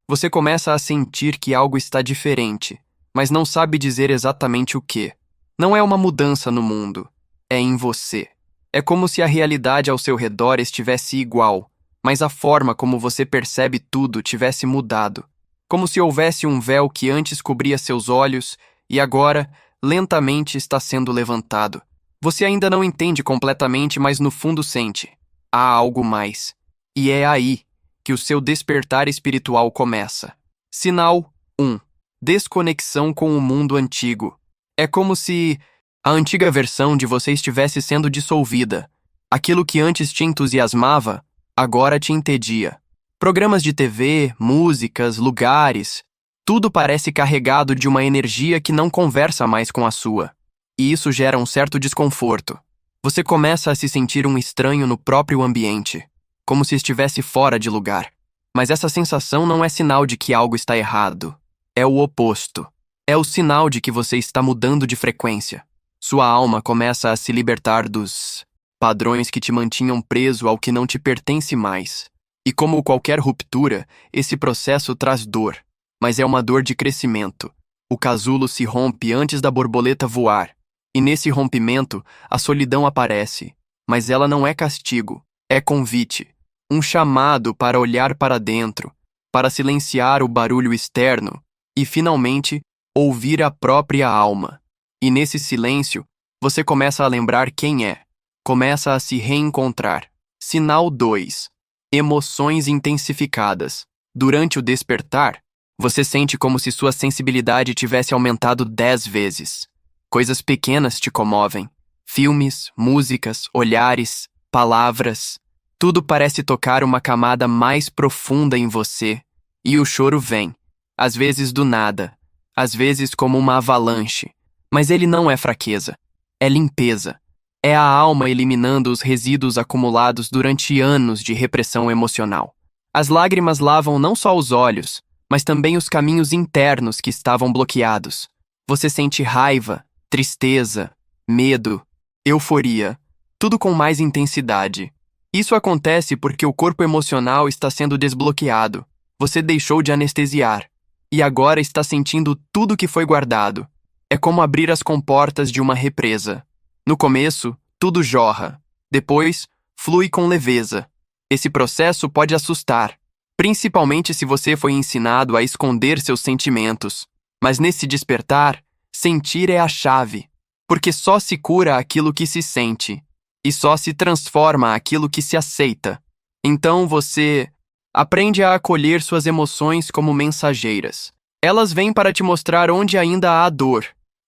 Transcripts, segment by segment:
Você começa a sentir que algo está diferente, mas não sabe dizer exatamente o que. Não é uma mudança no mundo, é em você. É como se a realidade ao seu redor estivesse igual, mas a forma como você percebe tudo tivesse mudado. Como se houvesse um véu que antes cobria seus olhos e agora, lentamente, está sendo levantado. Você ainda não entende completamente, mas no fundo sente. Há algo mais. E é aí que o seu despertar espiritual começa. Sinal 1. Desconexão com o mundo antigo. É como se a antiga versão de você estivesse sendo dissolvida. Aquilo que antes te entusiasmava, agora te entedia. Programas de TV, músicas, lugares, tudo parece carregado de uma energia que não conversa mais com a sua. E isso gera um certo desconforto. Você começa a se sentir um estranho no próprio ambiente, como se estivesse fora de lugar. Mas essa sensação não é sinal de que algo está errado. É o oposto. É o sinal de que você está mudando de frequência. Sua alma começa a se libertar dos padrões que te mantinham preso ao que não te pertence mais. E como qualquer ruptura, esse processo traz dor, mas é uma dor de crescimento. O casulo se rompe antes da borboleta voar, e nesse rompimento, a solidão aparece, mas ela não é castigo, é convite, um chamado para olhar para dentro, para silenciar o barulho externo e, finalmente, ouvir a própria alma. E nesse silêncio, você começa a lembrar quem é, começa a se reencontrar. Sinal 2. Emoções intensificadas. Durante o despertar, você sente como se sua sensibilidade tivesse aumentado 10 vezes. Coisas pequenas te comovem. Filmes, músicas, olhares, palavras. Tudo parece tocar uma camada mais profunda em você. E o choro vem, às vezes do nada, às vezes como uma avalanche. Mas ele não é fraqueza, é limpeza. É a alma eliminando os resíduos acumulados durante anos de repressão emocional. As lágrimas lavam não só os olhos, mas também os caminhos internos que estavam bloqueados. Você sente raiva, tristeza, medo, euforia, tudo com mais intensidade. Isso acontece porque o corpo emocional está sendo desbloqueado. Você deixou de anestesiar e agora está sentindo tudo que foi guardado. É como abrir as comportas de uma represa. No começo, tudo jorra. Depois, flui com leveza. Esse processo pode assustar, principalmente se você foi ensinado a esconder seus sentimentos. Mas nesse despertar, sentir é a chave, porque só se cura aquilo que se sente, e só se transforma aquilo que se aceita. Então você aprende a acolher suas emoções como mensageiras. Elas vêm para te mostrar onde ainda há dor,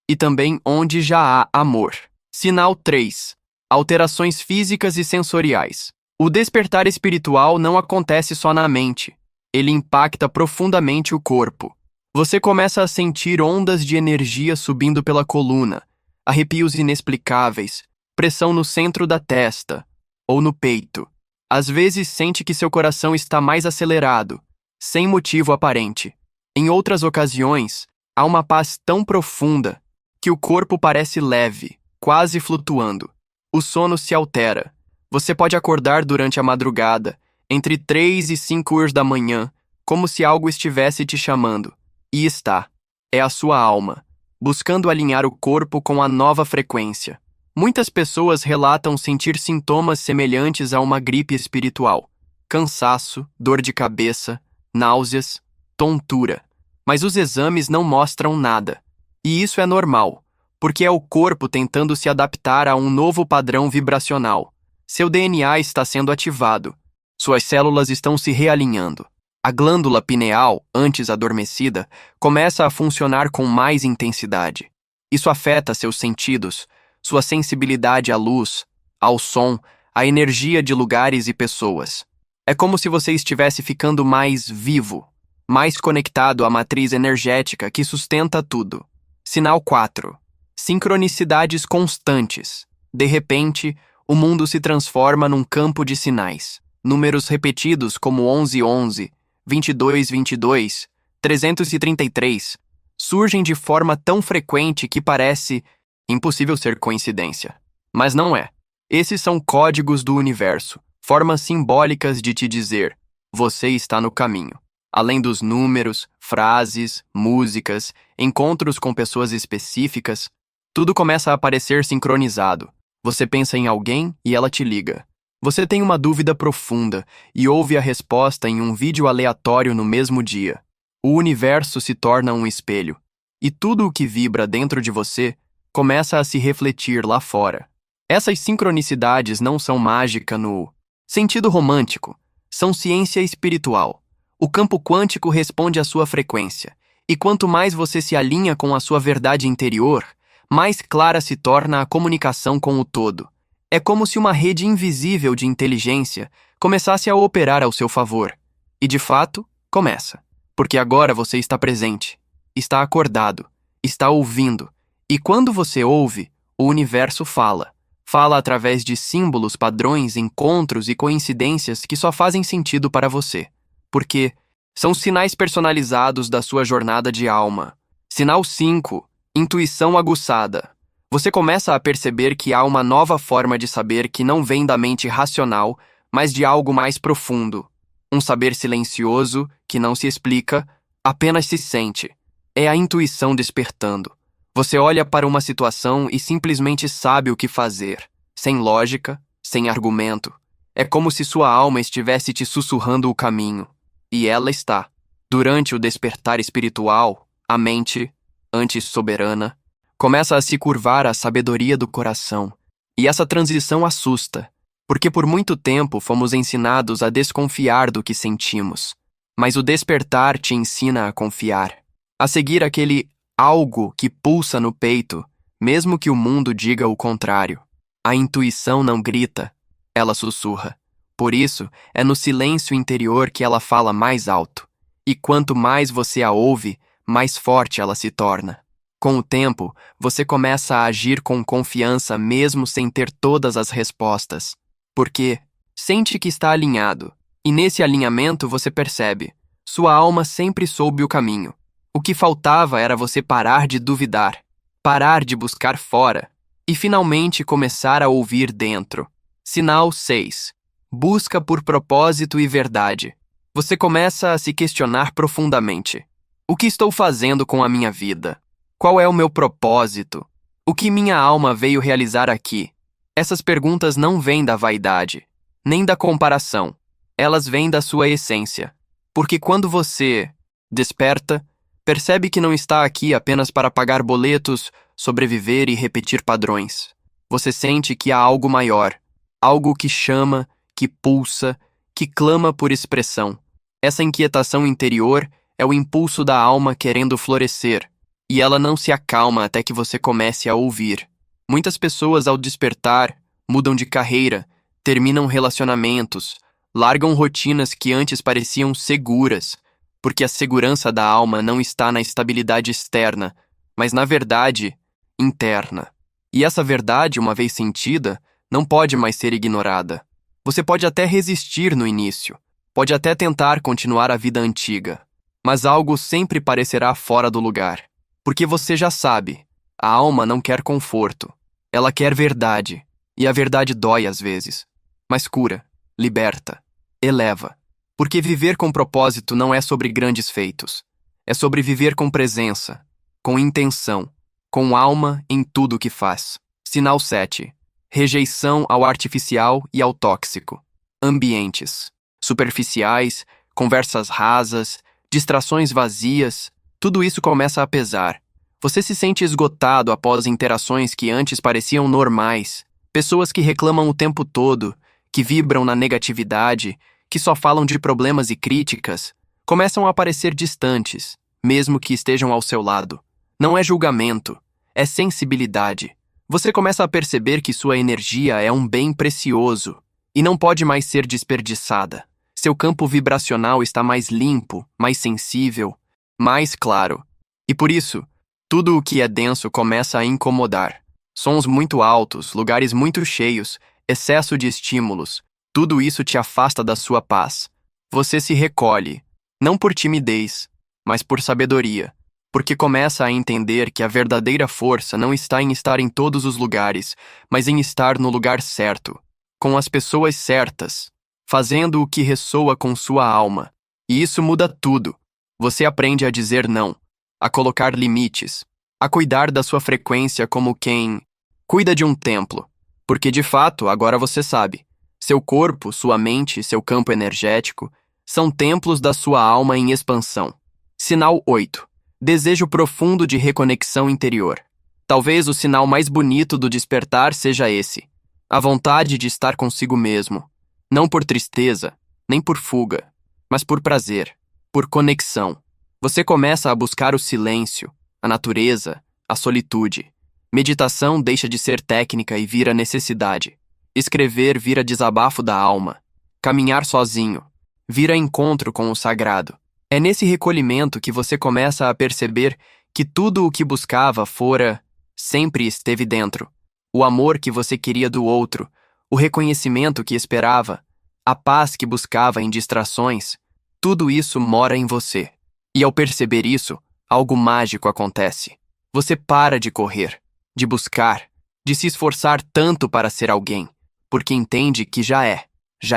e também onde já há amor. Sinal 3. Alterações físicas e sensoriais. O despertar espiritual não acontece só na mente. Ele impacta profundamente o corpo. Você começa a sentir ondas de energia subindo pela coluna, arrepios inexplicáveis, pressão no centro da testa ou no peito. Às vezes sente que seu coração está mais acelerado, sem motivo aparente. Em outras ocasiões, há uma paz tão profunda que o corpo parece leve, quase flutuando. O sono se altera. Você pode acordar durante a madrugada, entre 3 e 5 horas da manhã, como se algo estivesse te chamando. E está. É a sua alma, buscando alinhar o corpo com a nova frequência. Muitas pessoas relatam sentir sintomas semelhantes a uma gripe espiritual. Cansaço, dor de cabeça, náuseas, tontura. Mas os exames não mostram nada. E isso é normal, porque é o corpo tentando se adaptar a um novo padrão vibracional. Seu DNA está sendo ativado. Suas células estão se realinhando. A glândula pineal, antes adormecida, começa a funcionar com mais intensidade. Isso afeta seus sentidos, sua sensibilidade à luz, ao som, à energia de lugares e pessoas. É como se você estivesse ficando mais vivo, mais conectado à matriz energética que sustenta tudo. Sinal 4. Sincronicidades constantes. De repente, o mundo se transforma num campo de sinais. Números repetidos como 1111, 2222, 333 surgem de forma tão frequente que parece impossível ser coincidência. Mas não é. Esses são códigos do universo, formas simbólicas de te dizer: você está no caminho. Além dos números, frases, músicas, encontros com pessoas específicas, tudo começa a aparecer sincronizado. Você pensa em alguém e ela te liga. Você tem uma dúvida profunda e ouve a resposta em um vídeo aleatório no mesmo dia. O universo se torna um espelho, e tudo o que vibra dentro de você começa a se refletir lá fora. Essas sincronicidades não são mágica no sentido romântico, são ciência espiritual. O campo quântico responde à sua frequência, e quanto mais você se alinha com a sua verdade interior, mais clara se torna a comunicação com o todo. É como se uma rede invisível de inteligência começasse a operar ao seu favor. E de fato, começa. Porque agora você está presente, está acordado, está ouvindo. E quando você ouve, o universo fala. Fala através de símbolos, padrões, encontros e coincidências que só fazem sentido para você. Porque são sinais personalizados da sua jornada de alma. Sinal 5. Intuição aguçada. Você começa a perceber que há uma nova forma de saber que não vem da mente racional, mas de algo mais profundo. Um saber silencioso, que não se explica, apenas se sente. É a intuição despertando. Você olha para uma situação e simplesmente sabe o que fazer, sem lógica, sem argumento. É como se sua alma estivesse te sussurrando o caminho. E ela está. Durante o despertar espiritual, a mente, antes soberana, começa a se curvar à sabedoria do coração. E essa transição assusta, porque por muito tempo fomos ensinados a desconfiar do que sentimos. Mas o despertar te ensina a confiar, a seguir aquele algo que pulsa no peito, mesmo que o mundo diga o contrário. A intuição não grita, ela sussurra. Por isso, é no silêncio interior que ela fala mais alto. E quanto mais você a ouve, mais forte ela se torna. Com o tempo, você começa a agir com confiança mesmo sem ter todas as respostas. Porque sente que está alinhado. E nesse alinhamento você percebe. Sua alma sempre soube o caminho. O que faltava era você parar de duvidar, parar de buscar fora e finalmente começar a ouvir dentro. Sinal 6. Busca por propósito e verdade. Você começa a se questionar profundamente. O que estou fazendo com a minha vida? Qual é o meu propósito? O que minha alma veio realizar aqui? Essas perguntas não vêm da vaidade, nem da comparação. Elas vêm da sua essência. Porque quando você desperta, percebe que não está aqui apenas para pagar boletos, sobreviver e repetir padrões. Você sente que há algo maior, algo que chama, que pulsa, que clama por expressão. Essa inquietação interior é o impulso da alma querendo florescer, e ela não se acalma até que você comece a ouvir. Muitas pessoas, ao despertar, mudam de carreira, terminam relacionamentos, largam rotinas que antes pareciam seguras, porque a segurança da alma não está na estabilidade externa, mas na verdade interna. E essa verdade, uma vez sentida, não pode mais ser ignorada. Você pode até resistir no início, pode até tentar continuar a vida antiga, mas algo sempre parecerá fora do lugar. Porque você já sabe, a alma não quer conforto, ela quer verdade, e a verdade dói às vezes, mas cura, liberta, eleva. Porque viver com propósito não é sobre grandes feitos, é sobre viver com presença, com intenção, com alma em tudo o que faz. Sinal 7. Rejeição ao artificial e ao tóxico. Ambientes superficiais, conversas rasas, distrações vazias, tudo isso começa a pesar. Você se sente esgotado após interações que antes pareciam normais, pessoas que reclamam o tempo todo, que vibram na negatividade, que só falam de problemas e críticas, começam a parecer distantes, mesmo que estejam ao seu lado. Não é julgamento, é sensibilidade. Você começa a perceber que sua energia é um bem precioso e não pode mais ser desperdiçada. Seu campo vibracional está mais limpo, mais sensível, mais claro. E por isso, tudo o que é denso começa a incomodar. Sons muito altos, lugares muito cheios, excesso de estímulos, tudo isso te afasta da sua paz. Você se recolhe, não por timidez, mas por sabedoria, porque começa a entender que a verdadeira força não está em estar em todos os lugares, mas em estar no lugar certo, com as pessoas certas, fazendo o que ressoa com sua alma. E isso muda tudo. Você aprende a dizer não, a colocar limites, a cuidar da sua frequência como quem cuida de um templo. Porque de fato, agora você sabe, seu corpo, sua mente, seu campo energético são templos da sua alma em expansão. Sinal 8. Desejo profundo de reconexão interior. Talvez o sinal mais bonito do despertar seja esse: a vontade de estar consigo mesmo, não por tristeza, nem por fuga, mas por prazer, por conexão. Você começa a buscar o silêncio, a natureza, a solitude. Meditação deixa de ser técnica e vira necessidade. Escrever vira desabafo da alma. Caminhar sozinho vira encontro com o sagrado. É nesse recolhimento que você começa a perceber que tudo o que buscava fora sempre esteve dentro. O amor que você queria do outro, o reconhecimento que esperava, a paz que buscava em distrações, tudo isso mora em você. E ao perceber isso, algo mágico acontece. Você para de correr, de buscar, de se esforçar tanto para ser alguém, porque entende que já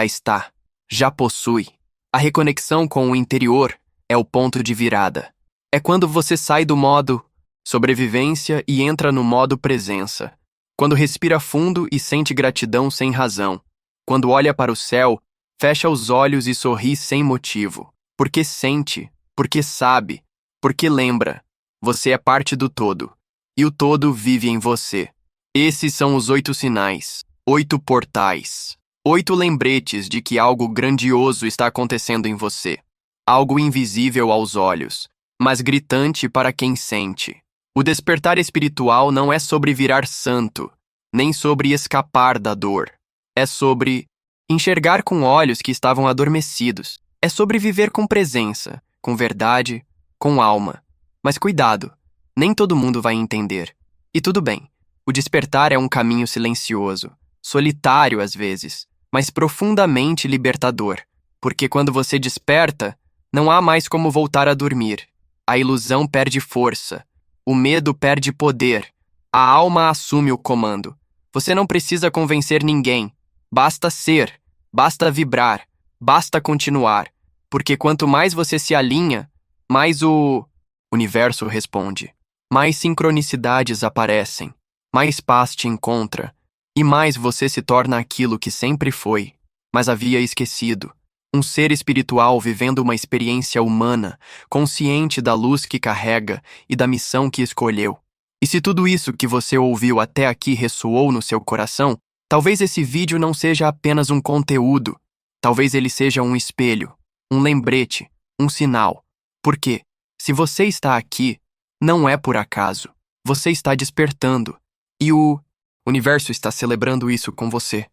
está, já possui. A reconexão com o interior é o ponto de virada. É quando você sai do modo sobrevivência e entra no modo presença. Quando respira fundo e sente gratidão sem razão. Quando olha para o céu, fecha os olhos e sorri sem motivo. Porque sente, porque sabe, porque lembra. Você é parte do todo. E o todo vive em você. Esses são os 8 sinais, 8 portais, 8 lembretes de que algo grandioso está acontecendo em você. Algo invisível aos olhos, mas gritante para quem sente. O despertar espiritual não é sobre virar santo, nem sobre escapar da dor. É sobre enxergar com olhos que estavam adormecidos. É sobre viver com presença, com verdade, com alma. Mas cuidado, nem todo mundo vai entender. E tudo bem, o despertar é um caminho silencioso, solitário às vezes, mas profundamente libertador. Porque quando você desperta, não há mais como voltar a dormir. A ilusão perde força. O medo perde poder. A alma assume o comando. Você não precisa convencer ninguém. Basta ser, basta vibrar, basta continuar. Porque quanto mais você se alinha, mais o universo responde. Mais sincronicidades aparecem, mais paz te encontra, e mais você se torna aquilo que sempre foi, mas havia esquecido. Um ser espiritual vivendo uma experiência humana, consciente da luz que carrega e da missão que escolheu. E se tudo isso que você ouviu até aqui ressoou no seu coração, talvez esse vídeo não seja apenas um conteúdo. Talvez ele seja um espelho, um lembrete, um sinal. Porque, se você está aqui, não é por acaso. Você está despertando. E o universo está celebrando isso com você.